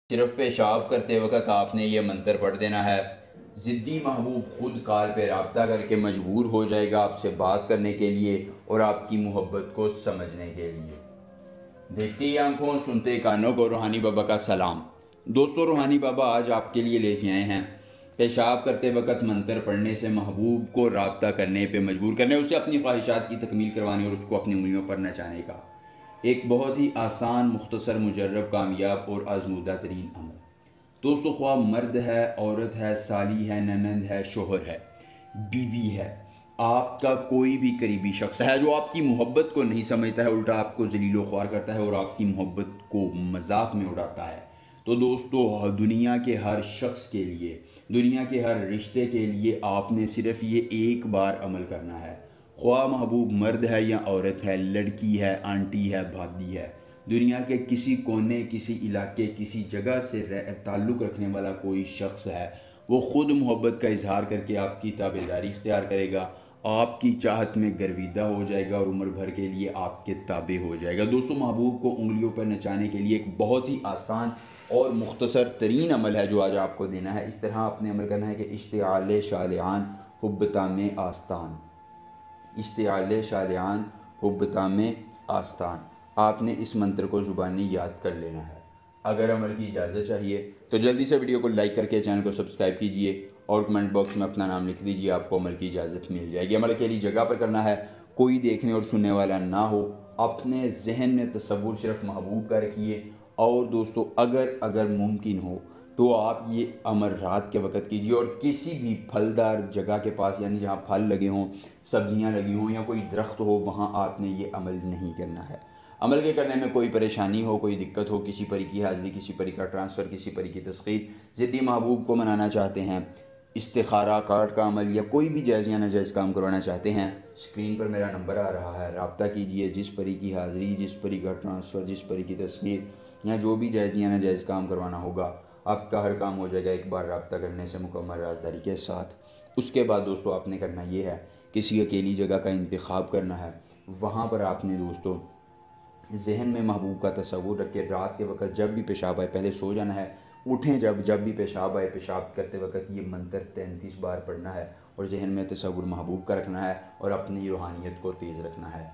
सिर्फ पेशाब करते वक्त आपने ये मंत्र पढ़ देना है। ज़िद्दी महबूब खुद कॉल पे रब्ता करके मजबूर हो जाएगा आपसे बात करने के लिए और आपकी मोहब्बत को समझने के लिए। देखती आंखों सुनते कानों को रूहानी बाबा का सलाम। दोस्तों, रूहानी बाबा आज आपके लिए लेके आए हैं पेशाब करते वक्त मंत्र पढ़ने से महबूब को रब्ता करने पे मजबूर करने, उसे अपनी ख्वाहिशात की तकमील करवाने और उसको अपनी उंगलियों पर नचाने का एक बहुत ही आसान, मुख्तसर, मुजर्रब, कामयाब और आजमूदा तरीन अमल। दोस्तों, ख्वाह मर्द है, औरत है, साली है, ननंद है, शोहर है, बीवी है, आपका कोई भी करीबी शख्स है जो आपकी मोहब्बत को नहीं समझता है, उल्टा आपको जलीलो ख्वार करता है और आपकी मोहब्बत को मजाक में उड़ाता है, तो दोस्तों दुनिया के हर शख्स के लिए, दुनिया के हर रिश्ते के लिए आपने सिर्फ ये एक बार अमल करना है। ख्वाह महबूब मर्द है या औरत है, लड़की है, आंटी है, भाभी है, दुनिया के किसी कोने, किसी इलाके, किसी जगह से ताल्लुक़ रखने वाला कोई शख्स है, वो ख़ुद मोहब्बत का इजहार करके आपकी ताबेदारी इख्तियार करेगा, आपकी चाहत में गर्विदा हो जाएगा और उम्र भर के लिए आपके ताबे हो जाएगा। दोस्तों, महबूब को उंगलियों पर नचाने के लिए एक बहुत ही आसान और मुख्तसर तरीन अमल है जो आज आपको देना है। इस तरह आपने अमल करना है कि इश्तिआल शालिआन हुब्बताम आस्तान, इश्तिआल शालिआन हुब्बताम आस्तान, आपने इस मंत्र को ज़ुबानी याद कर लेना है। अगर अमल की इजाज़त चाहिए तो जल्दी से वीडियो को लाइक करके चैनल को सब्सक्राइब कीजिए और कमेंट बॉक्स में अपना नाम लिख दीजिए, आपको अमल की इजाज़त मिल जाएगी। अमल के लिए जगह पर करना है, कोई देखने और सुनने वाला ना हो, अपने जहन में तसव्वुर सिर्फ महबूब का रखिए। और दोस्तों, अगर मुमकिन हो तो आप ये अमल रात के वक्त कीजिए और किसी भी फलदार जगह के पास, यानी जहाँ फल लगे हों, सब्जियाँ लगी हों या कोई दरख्त हो, वहाँ आपने ये अमल नहीं करना है। अमल के करने में कोई परेशानी हो, कोई दिक्कत हो, किसी परी की हाज़िरी, किसी परी का ट्रांसफ़र, किसी परी की तस्ख़ीर, ज़िद्दी महबूब को मनाना चाहते हैं, इस्तिखारा कार्ड का अमल या कोई भी जायज़ या नाजायज़ काम करवाना चाहते हैं, स्क्रीन पर मेरा नंबर आ रहा है, रब्ता कीजिए। जिस परी की हाज़िरी, जिस परी का ट्रांसफ़र, जिस परी की तस्वीर या जो भी जायज़ या नाजायज़ काम करवाना होगा, आपका हर काम हो जाएगा एक बार रब्ता करने से मुकम्मल राज़दारी के साथ। उसके बाद दोस्तों आपने करना ये है, किसी अकेली जगह का इंतखाब करना है, वहाँ पर आपने दोस्तों जहन में महबूब का तसव्वुर रख के रात के वक्त जब भी पेशाब आए, पहले सो जाना है, उठें जब भी पेशाब आए, पेशाब करते वक्त ये मंत्र 33 बार पढ़ना है और जहन में तसव्वुर महबूब का रखना है और अपनी रूहानियत को तेज़ रखना है।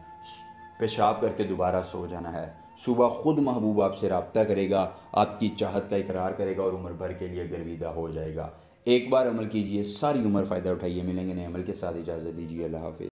पेशाब करके दोबारा सो जाना है, सुबह ख़ुद महबूब आपसे रब्ता करेगा, आपकी चाहत का इकरार करेगा और उम्र भर के लिए गर्विदा हो जाएगा। एक बार अमल कीजिए, सारी उम्र फ़ायदा उठाइए। मिलेंगे नए अमल के साथ, इजाज़त दीजिए। अल्लाह हाफ़िज़।